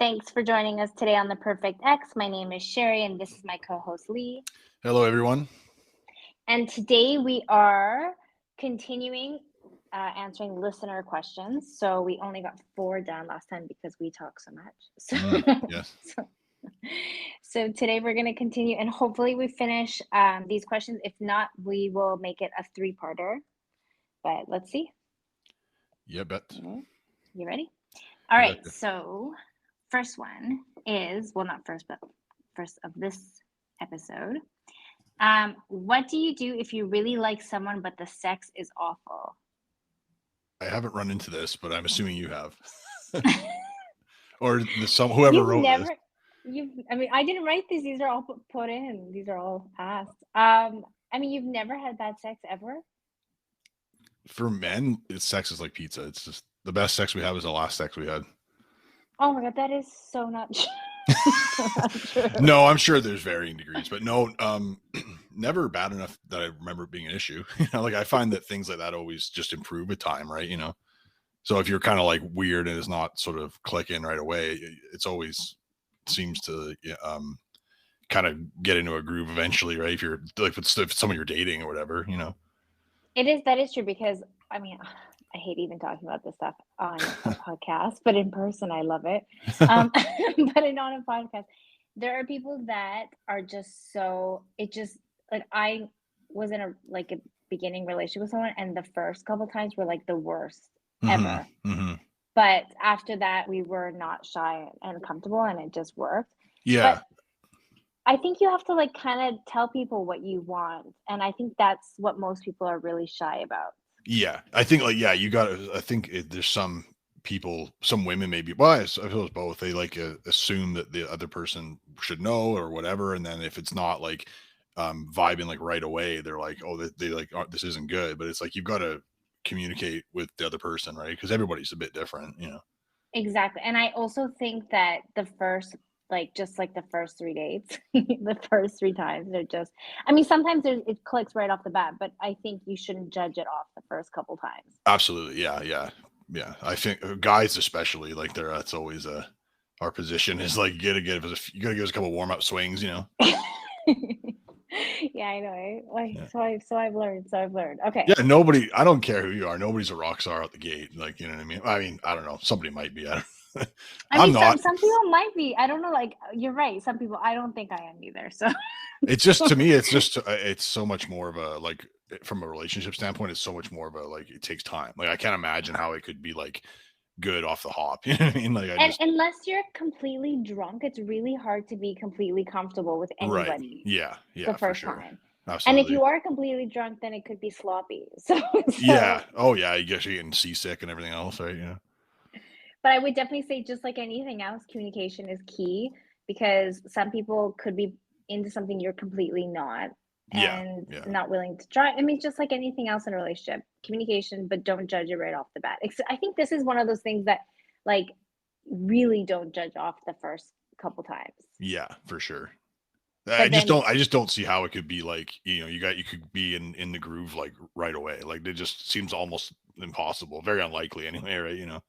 Thanks for joining us today on The Perfect X. My name is Sherry, and this is my co-host, Leigh. Hello, everyone. And today we are continuing answering listener questions. So we only got 4 done last time because we talked so much. Yes. So today we're going to continue, and hopefully we finish these questions. If not, we will make it a 3-parter. But let's see. Yeah, bet. You ready? All right. Exactly. So first one is, well, not first, but first of this episode. What do you do if you really like someone but the sex is awful? I haven't run into this, but I'm assuming you have. Or whoever wrote this. I didn't write these. These are all put in. These are all asked. You've never had bad sex ever? For men, sex is like pizza. It's just the best sex we have is the last sex we had. Oh my God, that is so not true. No, I'm sure there's varying degrees, but no, never bad enough that I remember it being an issue. Like I find that things like that always just improve with time, right? So if you're kind of like weird and it's not sort of clicking right away, it's always seems to kind of get into a groove eventually, right? If you're like if someone you're dating or whatever, That is true because I hate even talking about this stuff on a podcast, but in person I love it. But on a podcast, there are people that are just so I was in a beginning relationship with someone, and the first couple times were like the worst ever. Mm-hmm. But after that, we were not shy and comfortable, and it just worked. Yeah. But I think you have to kind of tell people what you want, and I think that's what most people are really shy about. Yeah, I think you got to. I think there's some people, some women maybe. Well, I suppose both. They assume that the other person should know or whatever, and then if it's not vibing right away, they're like, oh, they oh, this isn't good. But it's like you've got to communicate with the other person, right? Because everybody's a bit different, Exactly, and I also think that the first the first 3 dates, the first 3 times, they're just sometimes it clicks right off the bat, but I think you shouldn't judge it off the first couple times. Absolutely. Yeah. I think guys especially that's always our position is you gotta give us a couple warm up swings, Yeah, I know. Yeah. So I've learned. Okay. Yeah, nobody. I don't care who you are. Nobody's a rock star out the gate. You know what I mean? I don't know. Somebody might be. I'm not. Some people might be. I don't know. You're right. Some people. I don't think I am either. So it's just to me. It's so much more of a from a relationship standpoint. It's so much more of a it takes time. I can't imagine how it could be good off the hop. You know what I mean? Unless you're completely drunk, it's really hard to be completely comfortable with anybody. Right. Yeah. The first time. Absolutely. And if you are completely drunk, then it could be sloppy. So yeah. Oh yeah. You guess you're getting seasick and everything else, right? Yeah. But I would definitely say, just like anything else, communication is key, because some people could be into something you're completely not, and not willing to try. Just like anything else in a relationship, communication, but don't judge it right off the bat. I think this is one of those things that really don't judge off the first couple times. Yeah, for sure. I just don't see how it could be you could be in the groove right away. It just seems almost impossible, very unlikely anyway, right?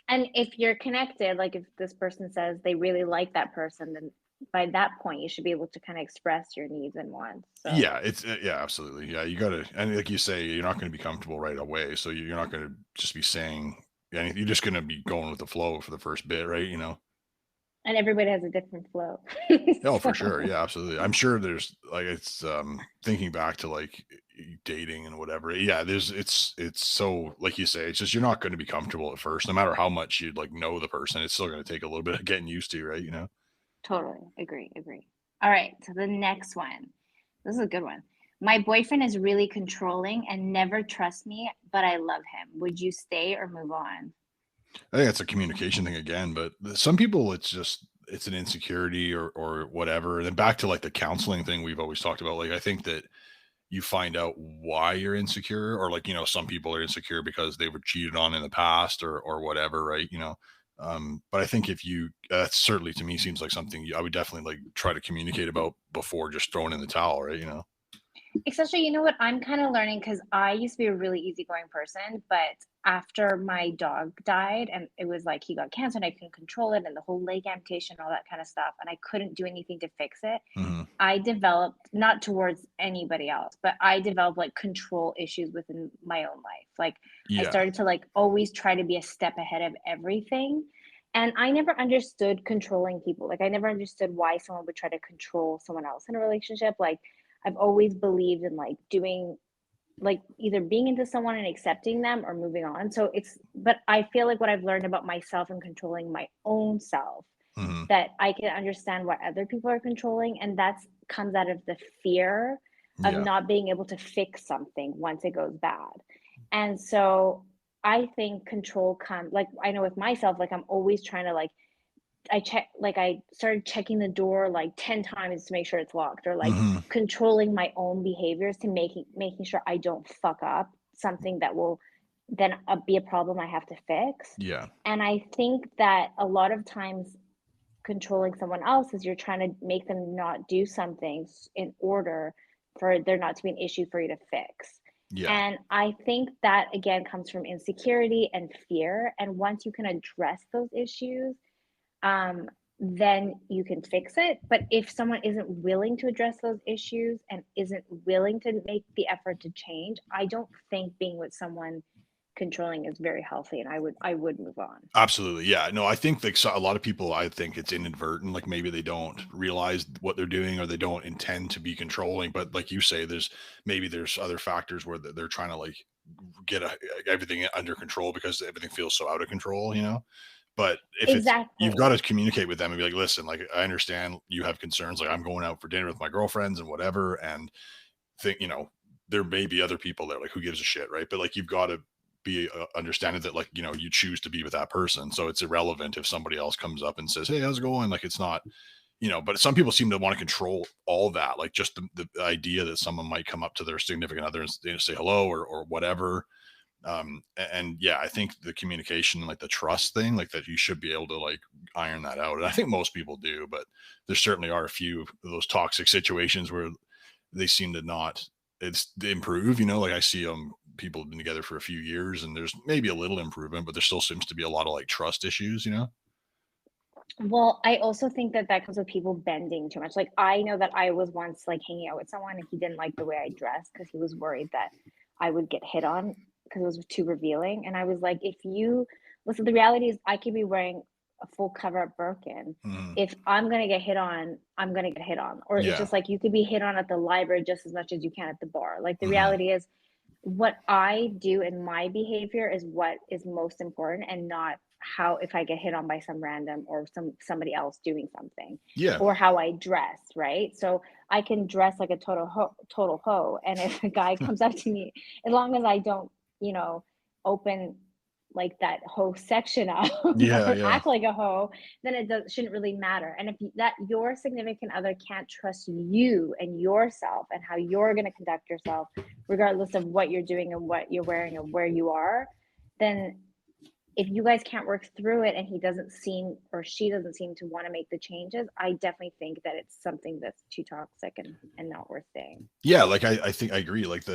And if you're connected, if this person says they really like that person, then by that point you should be able to kind of express your needs and wants. So. Yeah, absolutely. Yeah, you gotta, and like you say, you're not going to be comfortable right away, so you're not going to just be saying anything. You're just going to be going with the flow for the first bit, right? And everybody has a different flow. Oh, for sure. Yeah, absolutely. I'm sure there's it's thinking back to dating and whatever. Yeah, it's so, like you say, it's just you're not going to be comfortable at first, no matter how much you know the person. It's still going to take a little bit of getting used to, right? Totally agree. All right, so the next one. This is a good one. My boyfriend is really controlling and never trusts me, but I love him. Would you stay or move on? I think that's a communication thing again, but some people it's an insecurity or whatever. And then back to the counseling thing we've always talked about. I think that you find out why you're insecure, or some people are insecure because they were cheated on in the past or whatever, right? But I think that certainly to me seems like something I would definitely try to communicate about before just throwing in the towel, right? Especially, you know what, I'm kind of learning because I used to be a really easygoing person, but after my dog died, and it was like he got cancer and I couldn't control it, and the whole leg amputation, all that kind of stuff, and I couldn't do anything to fix it. Hmm. I developed, not towards anybody else, but I developed like control issues within my own life. Like I Yeah. started to like always try to be a step ahead of everything. And I never understood controlling people. Like I never understood why someone would try to control someone else in a relationship. Like I've always believed in like doing, like either being into someone and accepting them or moving on. So it's, but I feel like what I've learned about myself and controlling my own self, Hmm. that I can understand what other people are controlling, and that's comes out of the fear of Yeah. not being able to fix something once it goes bad. And so I think control comes, like I know with myself, like I'm always trying to like, I started checking the door like 10 times to make sure it's locked, or like Hmm. controlling my own behaviors to making sure I don't fuck up something that will then be a problem I have to fix. Yeah. And I think that a lot of times controlling someone else is you're trying to make them not do something in order for there not to be an issue for you to fix. Yeah. And I think that again comes from insecurity and fear. And once you can address those issues, um, then you can fix it. But if someone isn't willing to address those issues and isn't willing to make the effort to change, I don't think being with someone controlling is very healthy. And I would move on. Absolutely. Yeah. No, I think like so, a lot of people, I think it's inadvertent. Like maybe they don't realize what they're doing or they don't intend to be controlling. But like you say, there's other factors where they're trying to like get everything under control because everything feels so out of control, you know? But if it's, you've got Exactly. to communicate with them and be like, listen, like I understand you have concerns. Like I'm going out for dinner with my girlfriends and whatever. And think, there may be other people there, like who gives a shit, right? But like you've got to be understanding that like you choose to be with that person, so it's irrelevant if somebody else comes up and says, hey, how's it going, like it's not, but some people seem to want to control all that, like just the idea that someone might come up to their significant other and say hello or whatever. And yeah, I think the communication, like the trust thing, like that you should be able to like iron that out, and I think most people do, but there certainly are a few of those toxic situations where they seem to not, it's improve, like I see people have been together for a few years and there's maybe a little improvement, but there still seems to be a lot of like trust issues. Well, I also think that that comes with people bending too much. Like, I know that I was once like hanging out with someone and he didn't like the way I dressed because he was worried that I would get hit on because it was too revealing. And I was like, if you listen, the reality is I could be wearing a full cover up Birkin. Hmm. If I'm gonna get hit on, I'm gonna get hit on. Or it's Yeah. just like you could be hit on at the library just as much as you can at the bar. Like the Hmm. reality is what I do in my behavior is what is most important, and not how, if I get hit on by some random or somebody else doing something, Yeah. or how I dress, right? So I can dress like a total hoe, and if a guy comes up to me, as long as I don't, you know, open like that hoe section up Yeah. or Yeah. act like a hoe, then shouldn't really matter. And if that your significant other can't trust you and yourself and how you're going to conduct yourself, regardless of what you're doing and what you're wearing and where you are, then if you guys can't work through it and he doesn't seem or she doesn't seem to want to make the changes, I definitely think that it's something that's too toxic and not worth staying. Yeah, like I think I agree. Like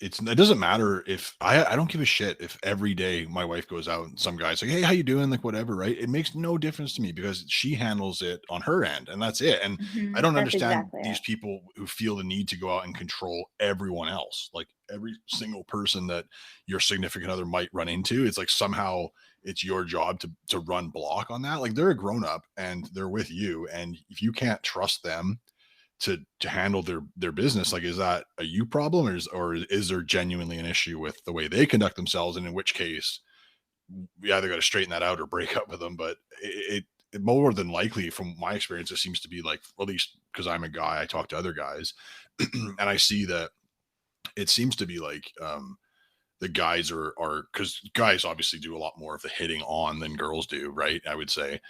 it doesn't matter if I don't give a shit if every day my wife goes out and some guy's like, hey, how you doing? Like whatever, right? It makes no difference to me because she handles it on her end and that's it. And I don't That's understand exactly these it. people who feel the need to go out and control everyone else. Like every single person that your significant other might run into, it's like somehow it's your job to run block on that. Like they're a grown up and they're with you. And if you can't trust them to handle their business, like is that a you problem, or is there genuinely an issue with the way they conduct themselves, and in which case we either got to straighten that out or break up with them. But it more than likely, from my experience, it seems to be like, at least because I'm a guy, I talk to other guys and I see that it seems to be like the guys are because guys obviously do a lot more of the hitting on than girls do, right? I would say.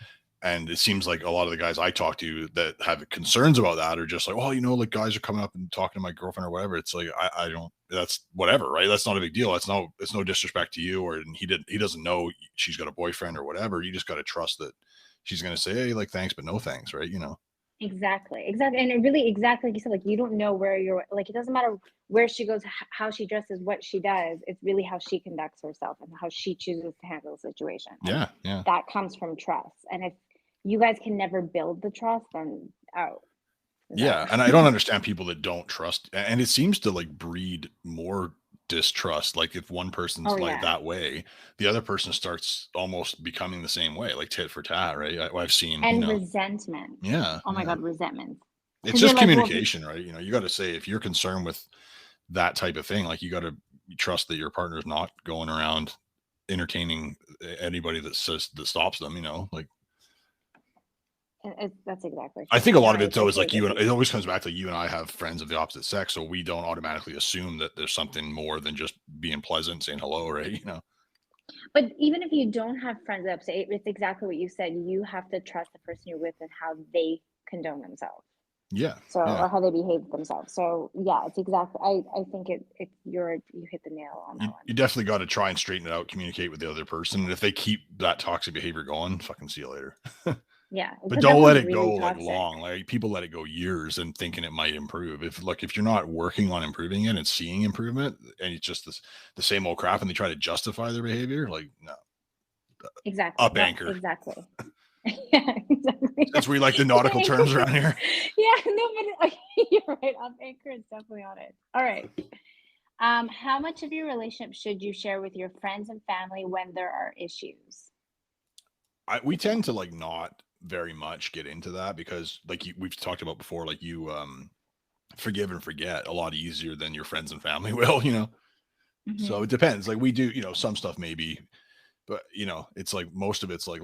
And it seems like a lot of the guys I talk to that have concerns about that are just like, well, like guys are coming up and talking to my girlfriend or whatever. It's like, I don't, that's whatever, right? That's not a big deal. It's no disrespect to you, or and he doesn't know she's got a boyfriend or whatever. You just got to trust that she's going to say, hey, like, thanks, but no thanks, right? Exactly. And it really, exactly like you said, like you don't know where you're, like it doesn't matter where she goes, how she dresses, what she does. It's really how she conducts herself and how she chooses to handle the situation. And Yeah. that comes from trust. And if you guys can never build the trust, then no. Yeah, and I don't understand people that don't trust, and it seems to like breed more distrust. Like if one Oh person's like yeah. that way, the other person starts almost becoming the same way, like tit for tat, right? I've seen, And resentment. yeah, Oh my yeah. God, resentment. It's Because you're just like, well, communication, right? You got to say if you're concerned with that type of thing, like you got to trust that your partner's not going around entertaining anybody that says that stops them. Like that's exactly I true. think a No, lot of I it though is like totally you get and you. it always comes back to you and I have friends of the opposite sex, so we don't automatically assume that there's something more than just being pleasant, saying hello, right? But even if you don't have friends that upset, it's exactly what you said. You have to trust the person you're with and how they condone themselves. Yeah, So, yeah. or how they behave themselves. So yeah, it's exactly, I think you hit the nail on that You one. definitely got to try and straighten it out, communicate with the other person, and if they keep that toxic behavior going, fucking see you later. Yeah, But because don't let everyone's it go really like toxic. long. Like people let it go years and thinking it might improve. If you're not working on improving it and seeing improvement, and it's just the same old crap, and they try to justify their behavior, like no, Exactly. up No, anchor. exactly. Yeah, exactly. Since we like the nautical Anchor terms around here. yeah, no, but you're right. Up anchor is definitely on it. All right. How much of your relationship should you share with your friends and family when there are issues? We tend to like not very much get into that because like we've talked about before, like you forgive and forget a lot easier than your friends and family will. So it Hmm. depends. Like we do, some stuff maybe, but it's like most of it's like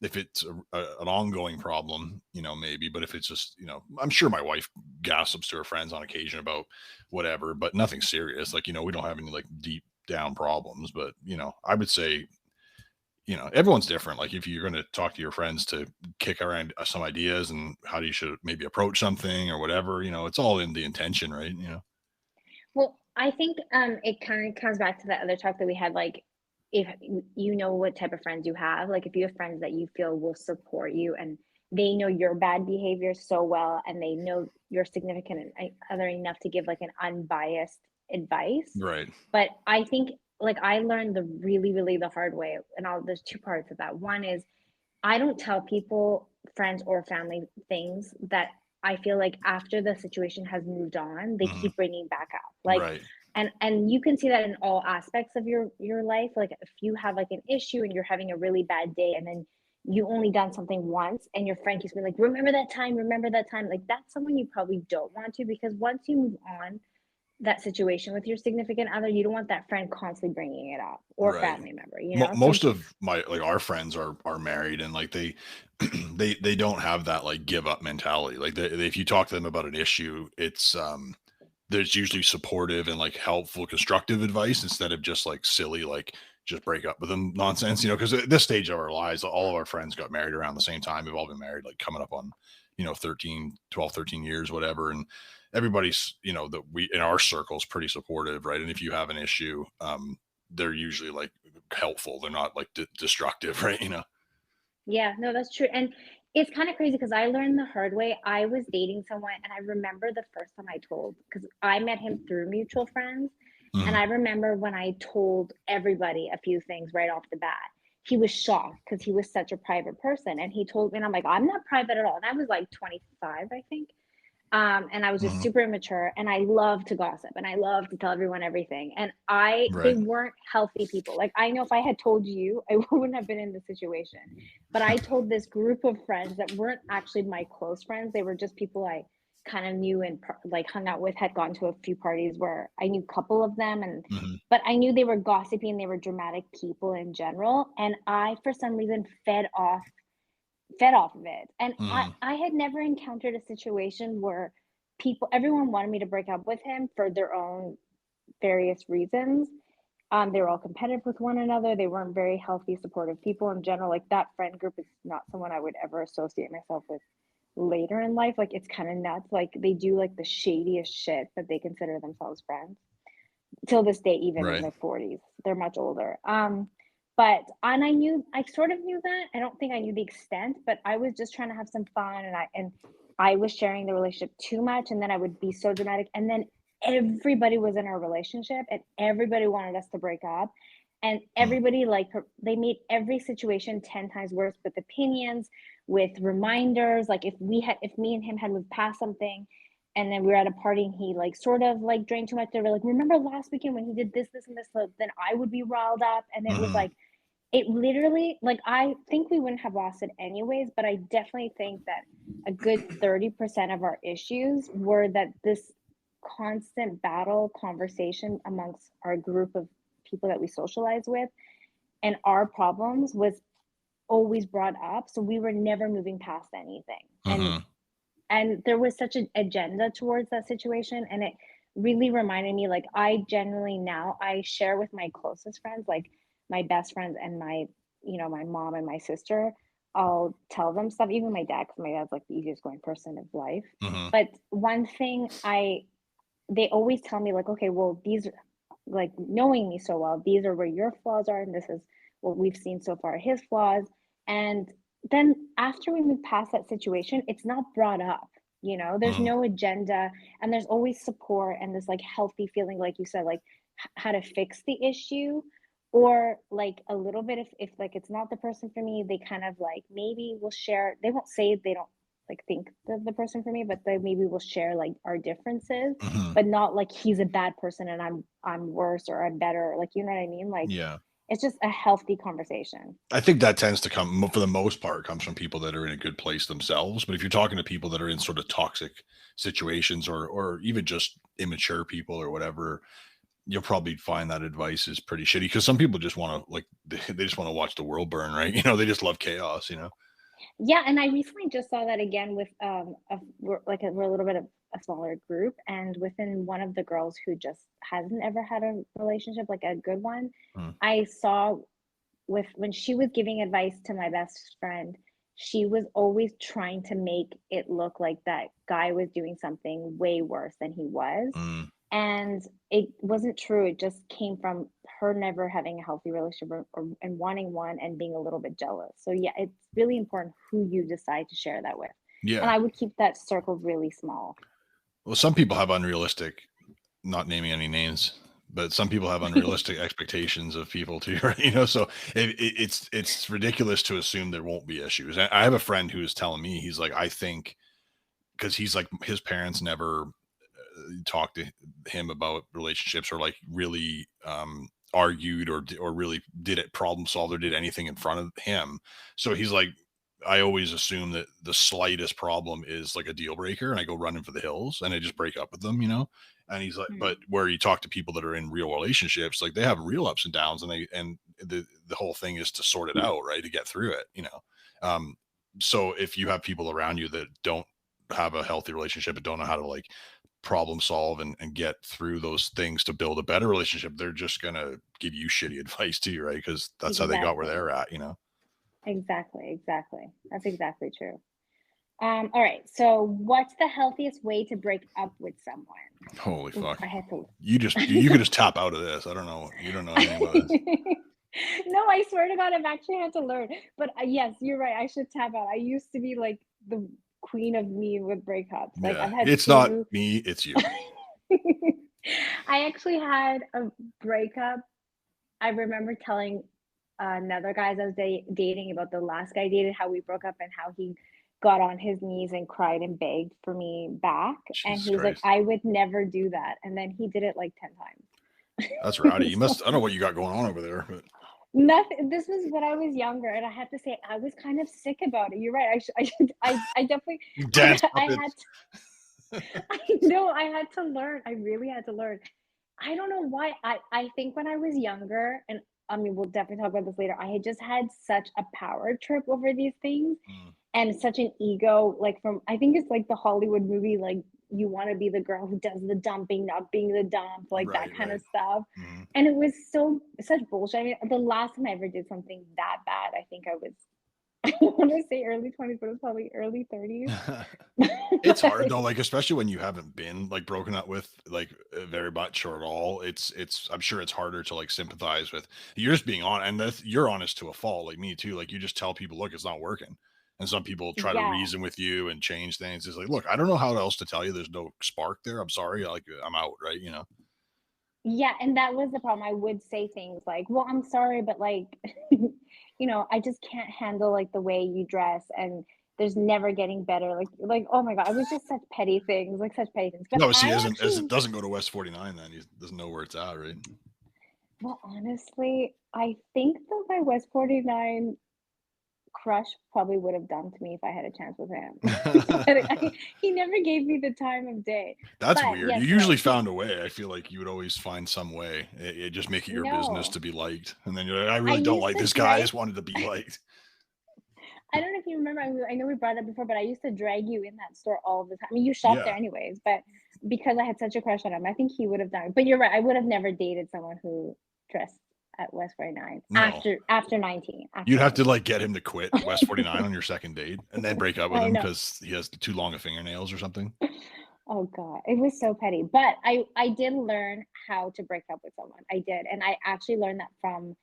if it's an ongoing problem, maybe. But if it's just, I'm sure my wife gossips to her friends on occasion about whatever, but nothing serious. Like we don't have any like deep down problems. But I would say everyone's different. Like if you're going to talk to your friends to kick around some ideas and how you should maybe approach something or whatever, it's all in the intention, right? Well, I think it kind of comes back to that other talk that we had. Like, if you know what type of friends you have, like if you have friends that you feel will support you and they know your bad behavior so well and they know your significant other enough to give like an unbiased advice. Right. But I think like I learned the really the hard way, and there's two parts of that. One is I don't tell people, friends or family, things that I feel like after the situation has moved on, they Hmm. keep bringing back up. Like, Right. and you can see that in all aspects of your life. Like if you have like an issue and you're having a really bad day, and then you only done something once, and your friend keeps being like, "Remember that time? Remember that time?" Like that's someone you probably don't want to, because once you move on that situation with your significant other, you don't want that friend constantly bringing it up, or Right. family member. So Most of my like our friends are married, and like they they don't have that like give up mentality. Like if you talk to them about an issue, it's there's usually supportive and like helpful, constructive advice instead of just like silly, like just break up with them nonsense, because at this stage of our lives, all of our friends got married around the same time. We've all been married like coming up on, 13 years, whatever. And everybody's, that we in our circles pretty supportive, right? And if you have an issue, they're usually like helpful. They're not like destructive, right? yeah, no, that's true. And it's kind of crazy because I learned the hard way. I was dating someone, and I remember the first time I told, because I met him through mutual friends. And Mhm. I remember when I told everybody a few things right off the bat, he was shocked because he was such a private person. And he told me, and I'm like, I'm not private at all. And I was like 25, I think. And I was just Mhm. super immature, and I love to gossip and I love to tell everyone everything. And they Right. weren't healthy people. Like I know if I had told you, I wouldn't have been in the situation. But I told this group of friends that weren't actually my close friends. They were just people I kind of knew and like hung out with, had gone to a few parties where I knew a couple of them, and Mhm. but I knew they were gossipy and they were dramatic people in general. And I, for some reason, fed off of it. And Mhm. I had never encountered a situation where everyone wanted me to break up with him for their own various reasons. They were all competitive with one another. They weren't very healthy, supportive people in general. Like that friend group is not someone I would ever associate myself with later in life. Like it's kind of nuts. Like they do like the shadiest shit, but they consider themselves friends till this day, even in Right. their 40s. They're much older. But and I sort of knew that. I don't think I knew the extent, but I was just trying to have some fun, and I was sharing the relationship too much, and then I would be so dramatic, and then everybody was in our relationship, and everybody wanted us to break up, and Mm. everybody, like, they made every situation 10 times worse with opinions, with reminders, like, if me and him had moved past something, and then we were at a party and he, like, sort of, like, drank too much, they were like, "Remember last weekend when he did this, this, and this?" So then I would be riled up, and it was Mhm. like, it literally, like, I think we wouldn't have lost it anyways, but I definitely think that a good 30% of our issues were that this constant battle conversation amongst our group of people that we socialize with, and our problems was always brought up, so we were never moving past anything. Mhm. And there was such an agenda towards that situation, and it really reminded me, like, I generally now I share with my closest friends, like my best friends and my, my mom and my sister. I'll tell them stuff, even my dad, because my dad's like the easiest going person of life. Mhm. But one thing they always tell me, like, okay, well, these, like, knowing me so well, these are where your flaws are, and this is what we've seen so far, his flaws. And then after we move past that situation, it's not brought up. There's Mhm. no agenda, and there's always support and this, like, healthy feeling, like you said, like, how to fix the issue, or like a little bit, if like it's not the person for me, they kind of like maybe will share. They won't say they don't, like, think the person for me, but they maybe will share, like, our differences, Mhm. but not like he's a bad person and I'm worse or I'm better. Like, you know what I mean? Like, Yeah. it's just a healthy conversation. I think that tends to come for the most part comes from people that are in a good place themselves. But if you're talking to people that are in sort of toxic situations or even just immature people or whatever, you'll probably find that advice is pretty shitty because some people just want to like they just want to watch the world burn, right? They just love chaos, Yeah, and I recently just saw that again with we're a little bit of a smaller group, and within one of the girls who just hasn't ever had a relationship, like a good one, Mm, I saw with when she was giving advice to my best friend, she was always trying to make it look like that guy was doing something way worse than he was. mm. And it wasn't true. It just came from her never having a healthy relationship, and wanting one and being a little bit jealous. So, yeah, it's really important who you decide to share that with. And Yeah. I would keep that circle really small. Well, some people have unrealistic, not naming any names, but some people have unrealistic expectations of people too, right? So it's ridiculous to assume there won't be issues. I have a friend who is telling me he's like, I think because he's like his parents never talked to him about relationships or like really argued or really did it problem solved or did anything in front of him. So he's like, I always assume that the slightest problem is like a deal breaker, and I go running for the hills and I just break up with them. And he's like, but Mm. where you talk to people that are in real relationships, like they have real ups and downs, and the whole thing is to sort it out, right, to get through it. Um, so if you have people around you that don't have a healthy relationship and don't know how to like problem solve and get through those things to build a better relationship, they're just gonna give you shitty advice too, right? Because that's how they got where Exactly. they're at. Exactly. Exactly. That's exactly true. All right. So, what's the healthiest way to break up with someone? Holy Oof, fuck. I had to. You could just tap out of this. I don't know. You don't know anything about this. No, I swear to God, I've actually had to learn. But yes, you're right. I should tap out. I used to be like the queen of me with breakups. Like, Yeah. I've had It's not two. me, it's you. I actually had a breakup. I remember telling another guy I was dating about the last guy I dated, how we broke up and how he got on his knees and cried and begged for me back. And Jesus he was like, Christ. I would never do that. And then he did it like 10 That's rowdy. You times. must I don't know what you got going on over there, but Nothing. This was when I was younger, and I had to say I was kind of sick about it. You're right. I definitely, you dance I had, puppets. I know, I had to learn. I really had to learn. I don't know why. I think when I was younger, and I mean, we'll definitely talk about this later. I had just had such a power trip over these things, Mm, and such an ego, like, from, I think it's like the Hollywood movie, like, you want to be the girl who does the dumping, not being the dump, like that right, kind right. of stuff. Mhm. And it was such bullshit. I mean, the last time I ever did something that bad, I think I was, I want to say early 20s, but it was probably early 30s. It's hard though, like especially when you haven't been like broken up with like very much or at all. It's I'm sure it's harder to like sympathize with. You're just being on, and you're honest to a fault, like me too. Like you just tell people, look, it's not working. And some people try to reason with you and change things. It's like, look, I don't know how else to tell you. There's no spark there. I'm sorry. Like, I'm out, right? You know? Yeah, and that was the problem. I would say things like, "Well, I'm sorry, but like, you know, I just can't handle like the way you dress and there's never getting better." Like, oh my God, it was just such petty things, like such petty things. But No, he I isn't, as it actually, doesn't go to West 49, then he doesn't know where it's at, right? well, honestly, I think that my West 49 crush probably would have dumped me if I had a chance with him. But he never gave me the time of day. That's But weird. yes, You no, usually found a way. I feel like you would always find some way. It just make it your business no. to be liked. And then you're like, I I really don't used like to this guy. I drag just wanted to be liked. I don't know if you remember, I know we brought it up before, but I used to drag you in that store all the time. I mean, you shop there Yeah. anyways, but because I had such a crush on him, I think he would have done it. But you're right, I would have never dated someone who dressed at West 49 No. after 19. You'd After have to 19. like get him to quit West 49 on your second date and then break up with I him know. because he has too long of fingernails or something. Oh God, it was so petty. But I did learn how to break up with someone. I did, and I actually learned that from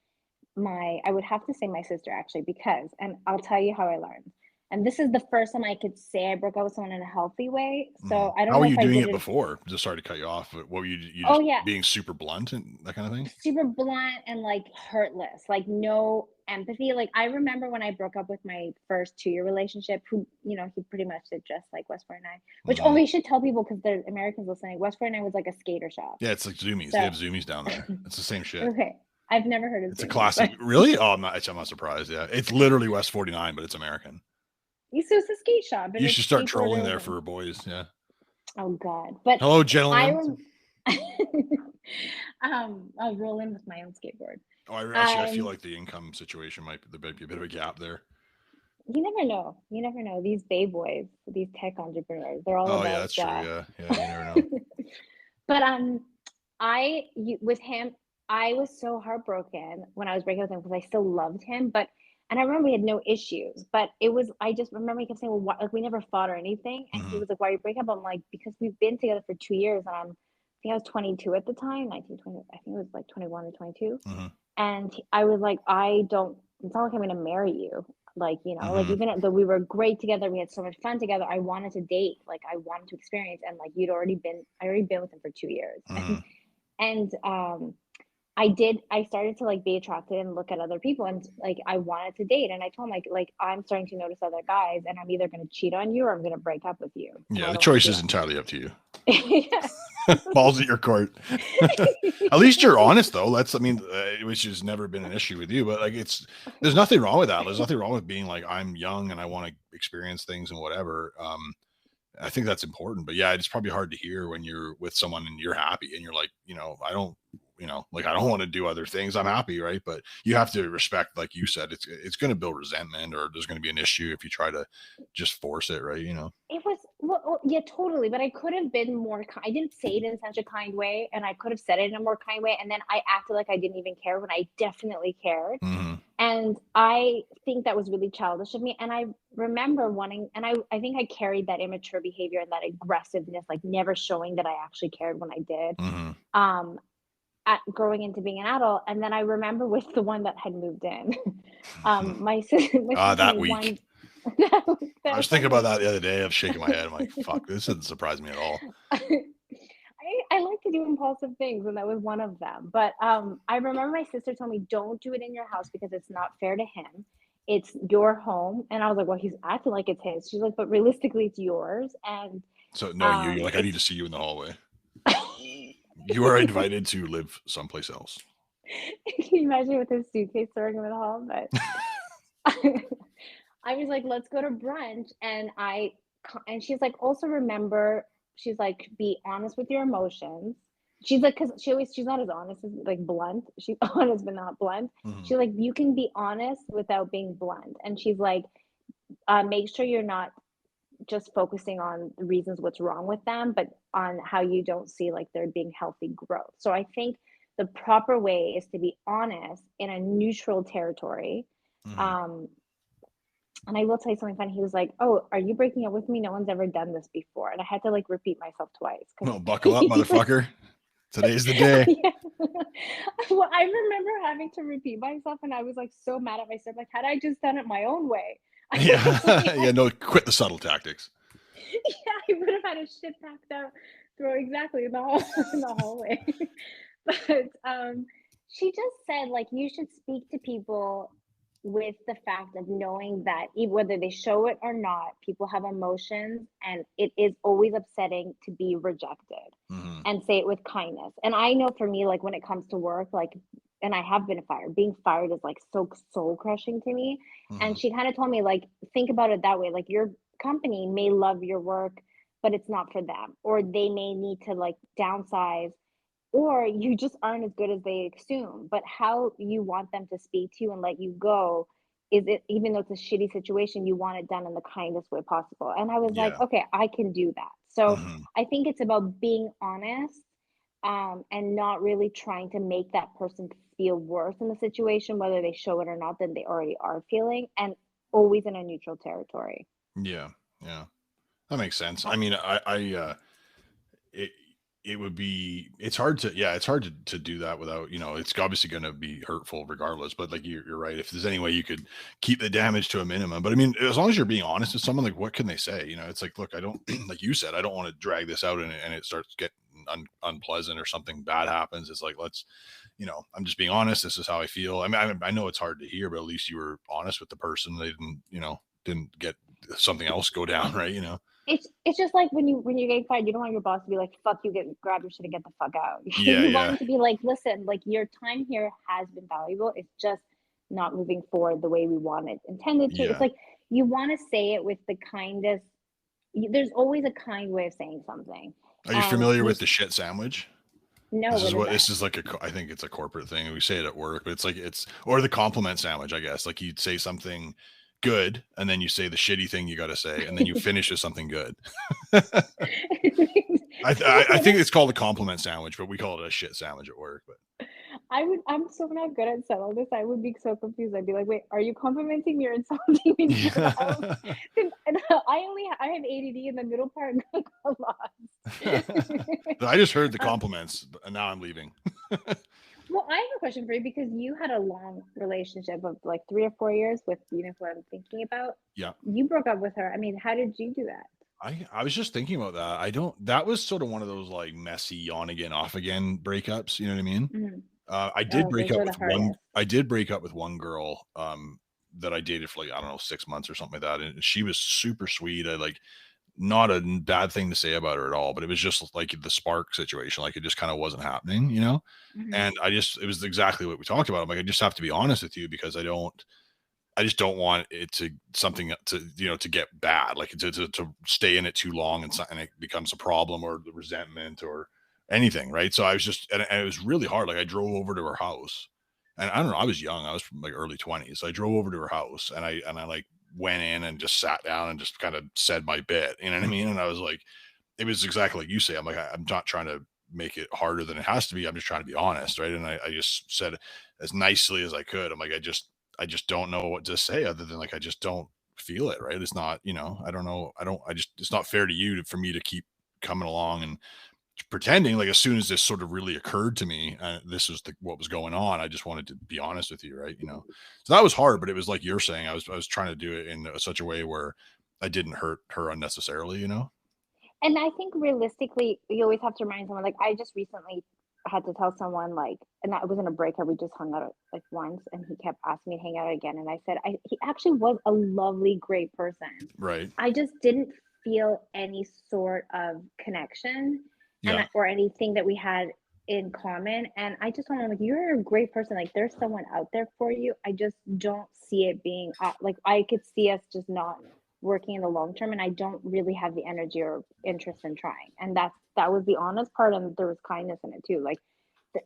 I would have to say my sister actually, because, and I'll tell you how I learned. And this is the first time I could say I broke up with someone in a healthy way. So I don't How were know you if I doing did it it. before? Just sorry to cut you off, but what were you Oh just yeah, being super blunt and that kind of thing? super blunt and like hurtless, like no empathy. Like I remember when I broke up with my first 2-year relationship, who, you know, he pretty much did just like West 49, which, oh, Mm-hmm. we should tell people because there's Americans listening. West 49 was like a skater shop. Yeah, it's like Zoomies. They So, have Zoomies down there. It's the same shit. okay. I've never heard of It's a Zoomies, but classic. Really? Oh, I'm not surprised. Yeah, it's literally West 49, but it's American. so it's a skate shop and You it's should start trolling skateboarders there and for boys. Yeah. oh God. But Hello, I gentlemen. I'll roll in with my own skateboard. Oh, I feel Um, like the income situation there might be a bit of a gap there. you never know. You never know. These Bay boys, these tech entrepreneurs, they're all Oh yeah, about that's true. Yeah, you never know. but with him, I was so heartbroken when I was breaking up with him because I still loved him, but and I remember we had no issues, but it was I just remember he kept saying, "Well, why, like we never fought or anything," and he Mm-hmm. was like, "Why are you breaking up?" I'm like, "Because we've been together for 2 years, and I think I was 22 at the time, 1920. I think it was like 21 or 22, Mm-hmm. and I was like, I don't. It's not like I'm gonna marry you." Like, you know, like Mm-hmm. even though we were great together, we had so much fun together. I wanted to date, like I wanted to experience, and like I already been with him for 2 years, Mm-hmm. and I started to like be attracted and look at other people and like I wanted to date and I told him like I'm starting to notice other guys and I'm either going to cheat on you or I'm going to break up with you and Yeah, I the don't want choice to is do entirely up to you. it. Balls at your court. At least you're honest though. I mean, which has never been an issue with you, but like there's nothing wrong with that. There's nothing wrong with being like, I'm young and I want to experience things and whatever. I think that's important, but yeah, it's probably hard to hear when you're with someone and you're happy and you're like, I don't want to do other things. I'm happy. Right. But you have to respect, like you said, it's going to build resentment or there's going to be an issue if you try to just force it. Right. It was well, yeah, totally. But I could have been more. I didn't say it in such a kind way, and I could have said it in a more kind way. And then I acted like I didn't even care when I definitely cared. Mm-hmm. And I think that was really childish of me. And I remember wanting, and I think I carried that immature behavior and that aggressiveness, like never showing that I actually cared when I did. Mm-hmm. At growing into being an adult, and then I remember with the one that had moved in, my sister, told That me week. one. that, I was that thinking one about week. that the other day. I was shaking my head. I'm like, fuck, this doesn't surprise me at all. I like to do impulsive things, and that was one of them. But I remember my sister told me, "Don't do it in your house because it's not fair to him. It's your home." And I was like, "Well, he's acting like it's his." She's like, "But realistically, it's yours." And So knowing you're like, I need it's to see you in the hallway. You are invited to live someplace else. can you imagine with his suitcase throwing him in the hall? But I was like, "Let's go to brunch," and she's like, "Also remember," she's like, "Be honest with your emotions." She's like, because she's not as honest as like blunt. She's honest but not blunt. Mm-hmm. She's like, you can be honest without being blunt, and she's like, make sure you're not just focusing on the reasons what's wrong with them, but on how you don't see like there being healthy growth. So I think the proper way is to be honest in a neutral territory. Mm-hmm. Um, and I will tell you something funny. He was like, "Oh, are you breaking up with me? No one's ever done this before." And I had to like repeat myself twice because Well, buckle up, motherfucker. Today's the day. yeah. Well, I remember having to repeat myself, and I was like so mad at myself. Like, had I just done it my own way, Yeah. Yeah. No, quit the subtle tactics. Yeah, I would have had a shit packed out, throw exactly in the in the hallway. But she just said like you should speak to people with the fact of knowing that whether they show it or not, people have emotions, and it is always upsetting to be rejected. Mm-hmm. And say it with kindness. And I know for me, like when it comes to work, like, and I have been fired, being fired is like so soul crushing to me. Mm-hmm. And she kind of told me, like, think about it that way. Like, your company may love your work, but it's not for them, or they may need to like downsize, or you just aren't as good as they assume. But how you want them to speak to you and let you go is it, even though it's a shitty situation, you want it done in the kindest way possible. And I was like, Yeah. okay, I can do that. So Mm-hmm. I think it's about being honest, and not really trying to make that person feel worse in the situation, whether they show it or not, than they already are feeling, and always in a neutral territory. Yeah. Yeah. That makes sense. Uh, I mean, it, it would be, it's hard to, yeah, it's hard to do that without, it's obviously going to be hurtful regardless, but like you're right. If there's any way you could keep the damage to a minimum, but I mean, as long as you're being honest with someone, like what can they say? It's like, look, I don't, like you said, I don't want to drag this out and it starts getting unpleasant or something bad happens. It's like, I'm just being honest. This is how I feel. I mean, I know it's hard to hear, but at least you were honest with the person. They didn't get something else go down. Right. it's just like when you're getting fired, you don't want your boss to be like, "Fuck you, grab your shit and get the fuck out." Yeah. You want Yeah. them to be like, "Listen, like your time here has been valuable. It's just not moving forward the way we want it intended to." It's Yeah. like you want to say it with the kindest. There's always a kind way of saying something, Are you and familiar you with the shit sandwich? know what is that? This is like I think it's a corporate thing. We say it at work, but it's like or the compliment sandwich, I guess. Like you'd say something good and then you say the shitty thing you got to say and then you finish with something good. I think it's called a compliment sandwich, but we call it a shit sandwich at work. But I'm so not good at some of this. I would be so confused. I'd be like, wait, are you complimenting me or insulting me? Because yeah. I have ADD in the middle part got lost. I just heard the um, compliments and now I'm leaving. well, I have a question for you because you had a long relationship of like 3 or 4 years with who I'm thinking about. Yeah. You broke up with her. I mean, how did you do that? I was just thinking about that. That was sort of one of those like messy on again, off again breakups. You know what I mean? Mhm. I did Oh, break those up are the with one. hardest. I did break up with one girl that I dated for like I don't know 6 months or something like that, and she was super sweet. I like not a bad thing to say about her at all, but it was just like the spark situation. Like it just kind of wasn't happening. Mhm. And it was exactly what we talked about. I'm like, I just have to be honest with you because I just don't want it to something to to get bad, like to stay in it too long and it becomes a problem or the resentment or anything, right? So I was just and it was really hard. Like I drove over to her house, and I don't know, I was young, I was from like early 20s. So I drove over to her house and I like went in and just sat down and just kind of said my bit, you know what I mean? And I was like, it was exactly like you say. I'm like, I'm not trying to make it harder than it has to be. I'm just trying to be honest, right? And I just said as nicely as I could. I'm like, I just don't know what to say other than like I just don't feel it, right? It's not, I don't know. I just it's not fair to you for me to keep coming along and pretending like as soon as this sort of really occurred to me, this was what was going on. I just wanted to be honest with you, right? So that was hard, but it was like you're saying, I was trying to do it in such a way where I didn't hurt her unnecessarily. And I think realistically, you always have to remind someone. Like I just recently had to tell someone, like, and that was in a breakup. We just hung out like once, and he kept asking me to hang out again. And I said, he actually was a lovely, great person. Right. I just didn't feel any sort of connection, Yeah. or anything that we had in common. And I just told him, like, you're a great person. Like, there's someone out there for you. I just don't see it being like I could see us just not working in the long term, and I don't really have the energy or interest in trying. And that was the honest part, and there was kindness in it too. Like,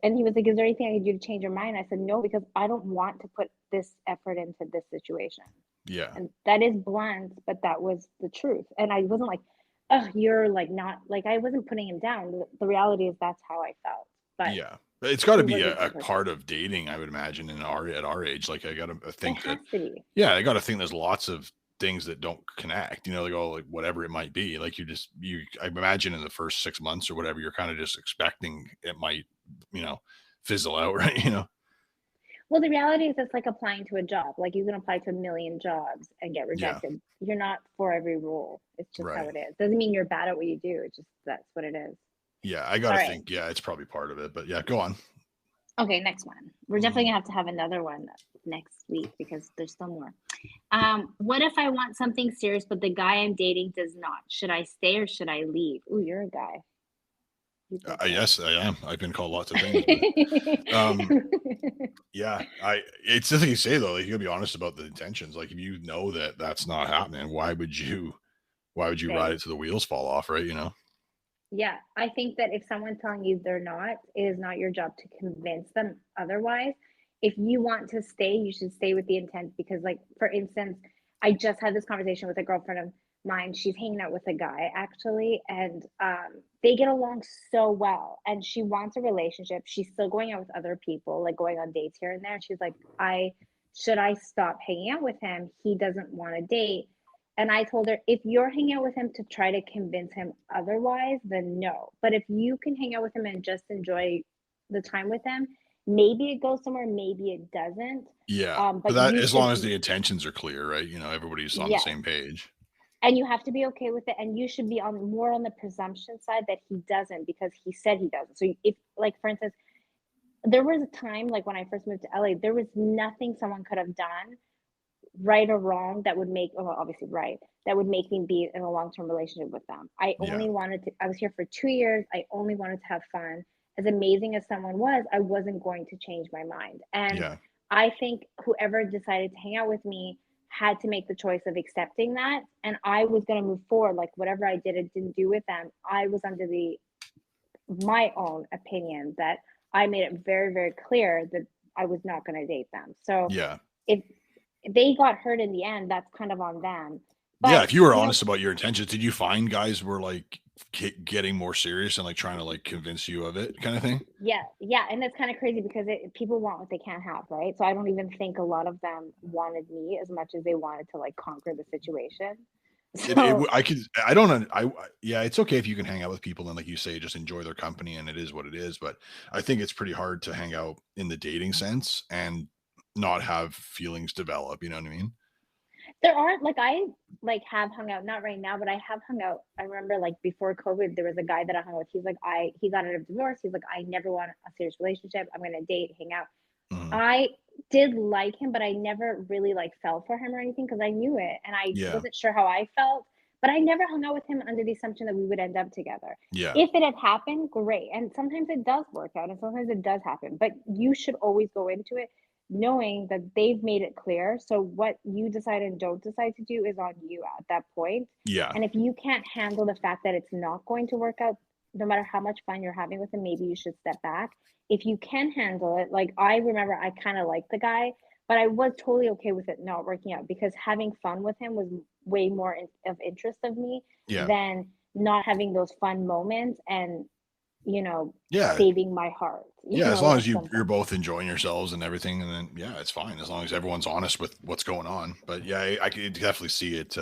and he was like, "Is there anything I could do to change your mind?" I said, "No, because I don't want to put this effort into this situation." Yeah. And that is blunt, but that was the truth. And I wasn't like, "Oh, you're like not," like I wasn't putting him down. The reality is that's how I felt. But Yeah. It's got to he be was a a great part person. of dating, I would imagine, at our age. Like, I got to It think that, has to be. yeah, I got to think there's lots of things that don't connect, like, oh, like whatever it might be. Like, I imagine in the first 6 months or whatever, you're kind of just expecting it might, fizzle out, right? Well, the reality is it's like applying to a job. Like you can apply to a million jobs and get Yeah. rejected. You're not for every role. It's just how Right. it is. Doesn't mean you're bad at what you do. It's just that's what it is. Yeah. I got All to right. think, yeah, it's probably part of it, but yeah, go on. Okay, next one. We're definitely gonna have another one next week because there's still more. What if I want something serious, but the guy I'm dating does not? Should I stay or should I leave? Ooh, you're a guy. Yes, I am. I've been called lots of things, but yeah, it's the thing you say though. Like, you gotta be honest about the intentions. Like if you know that that's not happening, why would you ride Stay. it to the wheels fall off? Right? You know? Yeah, I think that if someone's telling you they're not, it is not your job to convince them otherwise. If you want to stay, you should stay with the intent because, like, for instance, I just had this conversation with a girlfriend of mine. She's hanging out with a guy actually, and they get along so well. And she wants a relationship. She's still going out with other people, like going on dates here and there. She's like, I stop hanging out with him? He doesn't want to date. And I told her, if you're hanging out with him to try to convince him otherwise, then no. But if you can hang out with him and just enjoy the time with him, maybe it goes somewhere, maybe it doesn't. Yeah. But But that you as should, long as the intentions are clear, right? You know, everybody's on the yes. same page. And you have to be okay with it. And you should be on more on the presumption side that he doesn't because he said he doesn't. So if, like, for instance, there was a time, like when I first moved to LA, there was nothing someone could have done right or wrong that would make, well, obviously right, that would make me be in a long-term relationship with them. Yeah. I was here for 2 years. I only wanted to have fun. As amazing as someone was, I wasn't going to change my mind. And Yeah. I think whoever decided to hang out with me had to make the choice of accepting that. And I was going to move forward. Like whatever I did, it didn't do with them. I was under my own opinion that I made it very, very clear that I was not going to date them. So Yeah. if they got hurt in the end, that's kind of on them. Yeah. But, If you were honest about your intentions, did you find guys were like getting more serious and like trying to like convince you of it kind of thing? yeah, yeah, and it's kind of crazy because people want what they can't have, right? So I don't even think a lot of them wanted me as much as they wanted to like conquer the situation. So I could, I don't, yeah, it's okay if you can hang out with people and like you say, just enjoy their company and it is what it is. But I think it's pretty hard to hang out in the dating sense and not have feelings develop. You know what I mean? there aren't like I like have hung out, not right now, but I have hung out. I remember like before COVID, there was a guy that I hung out with. He's like, he got out of divorce. He's like, I never want a serious relationship. I'm gonna date, hang out. Mhm. I did like him, but I never really like fell for him or anything because I knew it and I Yeah. wasn't sure how I felt. But I never hung out with him under the assumption that we would end up together. Yeah. If it had happened, great. And sometimes it does work out and sometimes it does happen. But you should always go into it knowing that they've made it clear. So what you decide and don't decide to do is on you at that point. Yeah. And if you can't handle the fact that it's not going to work out, no matter how much fun you're having with them, maybe you should step back. If you can handle it, like I remember I kind of liked the guy, but I was totally okay with it not working out because having fun with him was way more of interest of me Yeah. than not having those fun moments and Yeah. saving my heart. Yeah. As long At as some you're point. both enjoying yourselves and everything, and then yeah, it's fine as long as everyone's honest with what's going on. But yeah, I could definitely see it.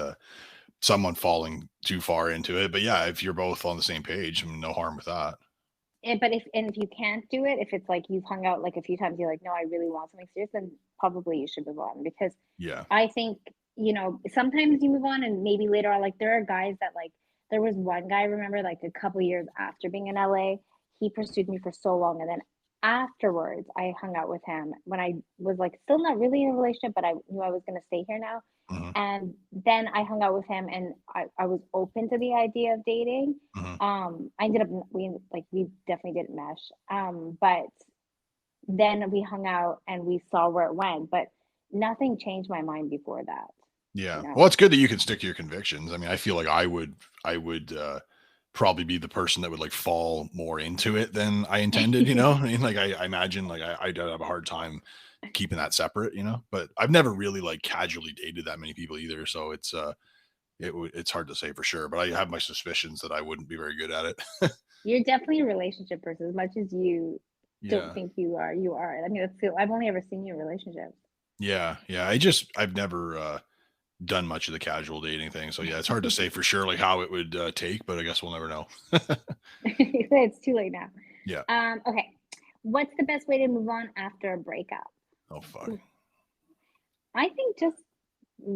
Someone falling too far into it. But yeah, if you're both on the same page, I mean, no harm with that. But if you can't do it, if it's like you've hung out like a few times, you're like, no, I really want something serious, then probably you should move on because Yeah. I think, sometimes you move on and maybe later on, like there are guys that like there was one guy I remember like a couple years after being in LA, he pursued me for so long. And then afterwards I hung out with him when I was like still not really in a relationship, but I knew I was gonna stay here now. Hmm. And then I hung out with him and I was open to the idea of dating. Hmm. I ended up we definitely didn't mesh. But then we hung out and we saw where it went, but nothing changed my mind before that, you Yeah. Well, know. it's good that you can stick to your convictions. I mean, I feel like I would probably be the person that would like fall more into it than I intended, you know? I mean, like I imagine like I'd have a hard time keeping that separate, you know. But I've never really like casually dated that many people either. So it's hard to say for sure. But I have my suspicions that I wouldn't be very good at it. You're definitely a relationship person as much as you don't Yeah. think you are. You are. I mean, I've only ever seen you in relationships. Yeah. Yeah. I've never done much of the casual dating thing. So yeah, it's hard to say for sure like how it would take, but I guess we'll never know. It's too late now. Yeah. Okay. What's the best way to move on after a breakup? Oh, fuck. I think just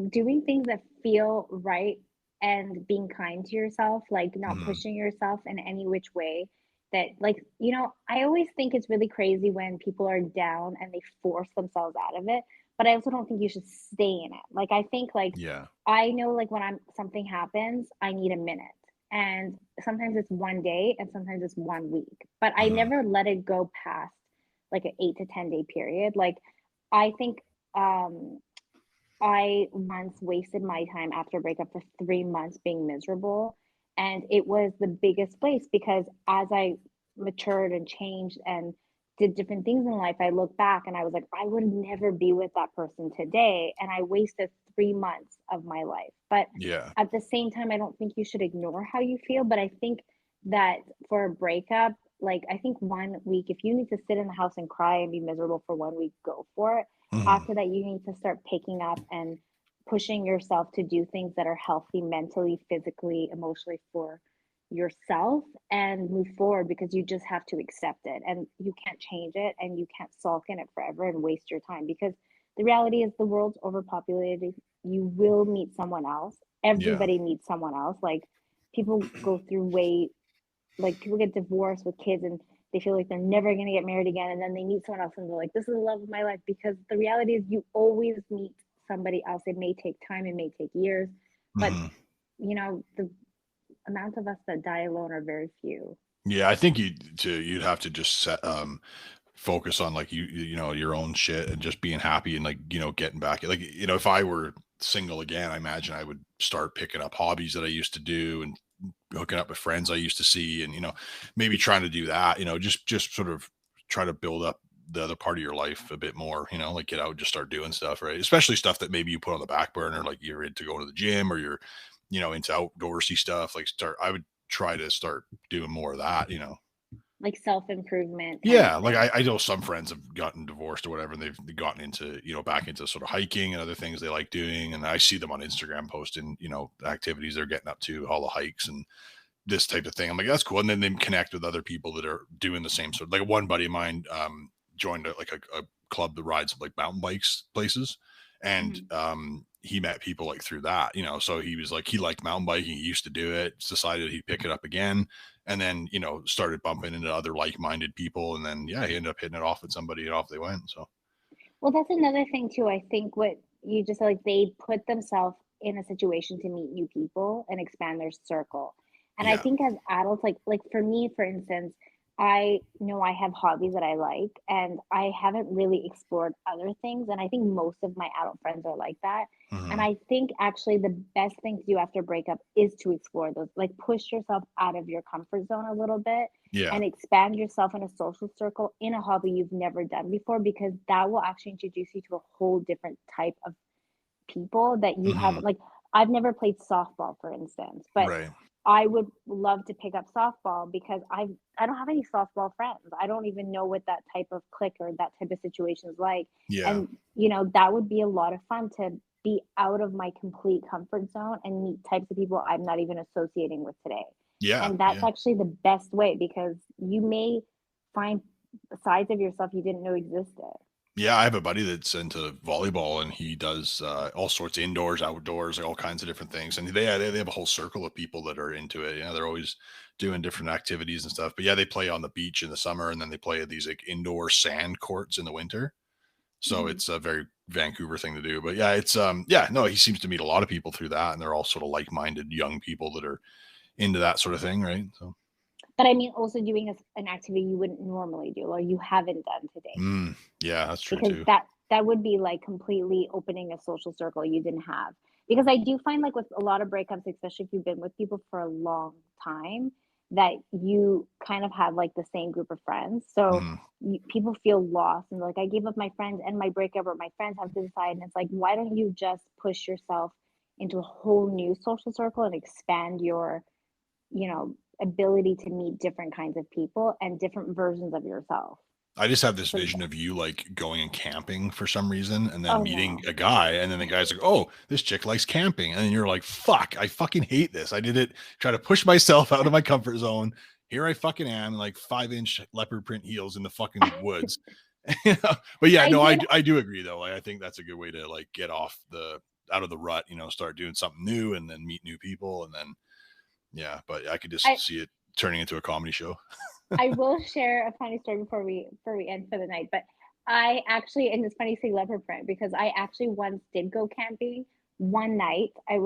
doing things that feel right and being kind to yourself, like not pushing yourself in any which way. That, like, I always think it's really crazy when people are down and they force themselves out of it. But I also don't think you should stay in it. Like, I think, like, Yeah. I know, like, when something happens, I need a minute. And sometimes it's one day and sometimes it's 1 week. But I never let it go past like an 8 to 10 day period. Like, I think I once wasted my time after a breakup for 3 months being miserable. And it was the biggest waste because as I matured and changed and did different things in life, I look back and I was like, I would never be with that person today. And I wasted 3 months of my life. But Yeah. at the same time, I don't think you should ignore how you feel. But I think that for a breakup, like, I think 1 week, if you need to sit in the house and cry and be miserable for 1 week, go for it. After that, you need to start picking up and pushing yourself to do things that are healthy mentally, physically, emotionally for yourself and move forward because you just have to accept it and you can't change it and you can't sulk in it forever and waste your time because the reality is the world's overpopulated. You will meet someone else. Yeah. Everybody meets someone else. Like, people go through way like, people get divorced with kids and they feel like they're never going to get married again, and then they meet someone else and they're like, this is the love of my life, because the reality is you always meet somebody else. It may take time, it may take years, but the amount of us that die alone are very few. Yeah, I think you'd have to just set focus on like your own shit and just being happy and like getting back, like if I were single again, I imagine I would start picking up hobbies that I used to do and hooking up with friends I used to see, and maybe trying to do that, just sort of try to build up the other part of your life a bit more, like get out and just start doing stuff, right? Especially stuff that maybe you put on the back burner, like you're into going to the gym or you're into outdoorsy stuff. Like I would try to start doing more of that. Like self-improvement kind of Yeah, like thing. I know some friends have gotten divorced or whatever, and they've gotten into, back into sort of hiking and other things they like doing. And I see them on Instagram posting, activities they're getting up to, all the hikes and this type of thing. I'm like, that's cool. And then they connect with other people that are doing the same sort of, like one buddy of mine joined a club that rides like mountain bikes places. And Mhm. he met people like through that, so he was like, he liked mountain biking. He used to do it, decided he'd pick it up again. And then, started bumping into other like-minded people. And then, yeah, he ended up hitting it off with somebody and off they went. So, Well, that's another thing too. I think what you just said, like, they put themselves in a situation to meet new people and expand their circle. And I yeah. think as adults, like for me, for instance, I know I have hobbies that I like, and I haven't really explored other things. And I think most of my adult friends are like that. And Hmm. I think actually the best thing to do after a breakup is to explore those, like, push yourself out of your comfort zone a little bit Yeah. and expand yourself in a social circle in a hobby you've never done before, because that will actually introduce you to a whole different type of people that you Hmm. haven't, like, I've never played softball, for instance, but Right. I would love to pick up softball because I don't have any softball friends. I don't even know what that type of click or that type of situation is like. Yeah. And that would be a lot of fun to be out of my complete comfort zone and meet types of people I'm not even associating with today. Yeah. And that's Yeah. actually the best way because you may find sides of yourself you didn't know existed. Yeah, I have a buddy that's into volleyball, and he does all sorts of indoors, outdoors, like all kinds of different things. And they have a whole circle of people that are into it. They're always doing different activities and stuff. But yeah, they play on the beach in the summer, and then they play at these like indoor sand courts in the winter. So Mhm. it's a very Vancouver thing to do. But yeah, it's yeah, no, he seems to meet a lot of people through that, and they're all sort of like-minded young people that are into that sort of thing, right? So But I mean, also doing an activity you wouldn't normally do or you haven't done today. yeah, that's true Because too. that would be like completely opening a social circle you didn't have. Because I do find, like, with a lot of breakups, especially if you've been with people for a long time, that you kind of have like the same group of friends. So Mhm. people feel lost and like, I gave up my friends and my breakup, or my friends have to decide. And it's like, why don't you just push yourself into a whole new social circle and expand your, ability to meet different kinds of people and different versions of yourself? I just have this So, vision of you like going and camping for some reason and then oh meeting no. a guy, and then the guy's like, "Oh, this chick likes camping." And then you're like, "Fuck, I fucking hate this. I did it, try to push myself out of my comfort zone. Here I fucking am in like 5-inch leopard print heels in the fucking woods." But yeah, I do agree though. Like, I think that's a good way to like get out of the rut, start doing something new and then meet new people. And then, yeah, but I could just see it turning into a comedy show. I will share a funny story before we end for the night, but I actually, and it's funny you say leopard print because I actually once did go camping. One night I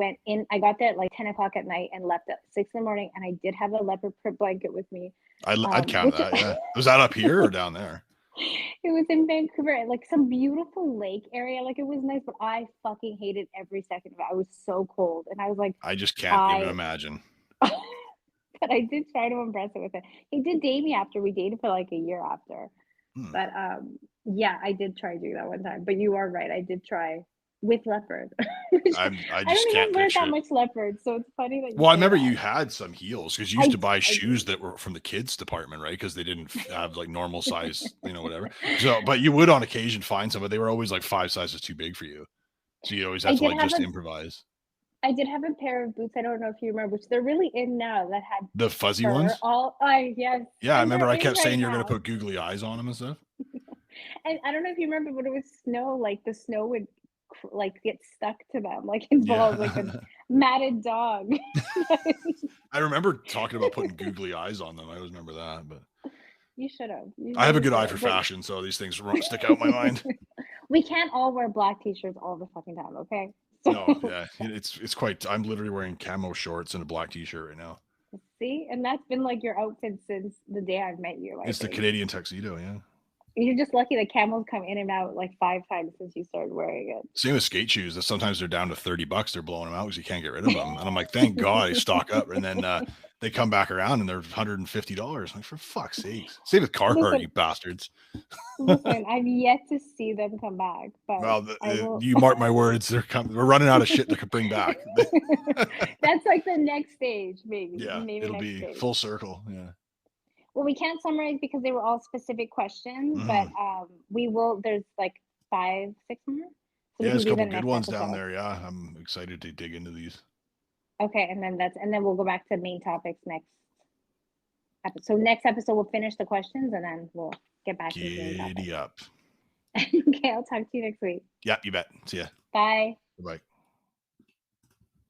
got there at like 10 o'clock at night and left at 6 in the morning, and I did have a leopard print blanket with me. I'd count that. Yeah. Was that up here or down there? It was in Vancouver, like some beautiful lake area. Like it was nice, but I fucking hated every second of it. I was so cold, and I was like, I just can't even imagine. But I did try to impress him with it. He did date me after we dated for like a year after. But yeah, I did try doing that one time. But you are right. I did try with leopard. I just can't wear that much leopard, so it's funny that. I remember you had some heels because you used to buy shoes that were from the kids department, right? Because they didn't have like normal size, whatever. So, but you would on occasion find some, but they were always like 5 sizes too big for you. So you always have to like just improvise. I did have a pair of boots. I don't know if you remember, which they're really in now. That had the fuzzy ones. Yes. Yeah, I remember. I kept saying you're going to put googly eyes on them and stuff. And I don't know if you remember, but it was snow. Like the snow would like get stuck to them, like involved like a matted dog. I remember talking about putting googly eyes on them. I always remember that, but you should have. I have a good eye for fashion, so these things stick out in my mind. We can't all wear black t-shirts all the fucking time, okay? No, yeah, it's quite. I'm literally wearing camo shorts and a black t-shirt right now. See, and that's been like your outfit since the day I've met you. It's the Canadian tuxedo, yeah. You're just lucky that camos come in and out like 5 times since you started wearing it. Same with skate shoes. That sometimes they're down to $30. They're blowing them out because you can't get rid of them. And I'm like, thank God I stock up. And then they come back around and they're $150. Like, for fuck's sake. Same with Carhartt, you bastards. Listen, I've yet to see them come back. But well, you mark my words. We're running out of shit to bring back. That's like the next stage, maybe. Yeah, maybe it'll be stage. Full circle. Yeah. Well, we can't summarize because they were all specific questions, but we will. There's like 5, 6 more. So there's a couple good ones down there. Yeah, I'm excited to dig into these. Okay, and then we'll go back to main topics next episode. So next episode we'll finish the questions and then we'll get back to the main topics. Giddy up. Okay, I'll talk to you next week. Yeah, you bet. See ya. Bye. Bye.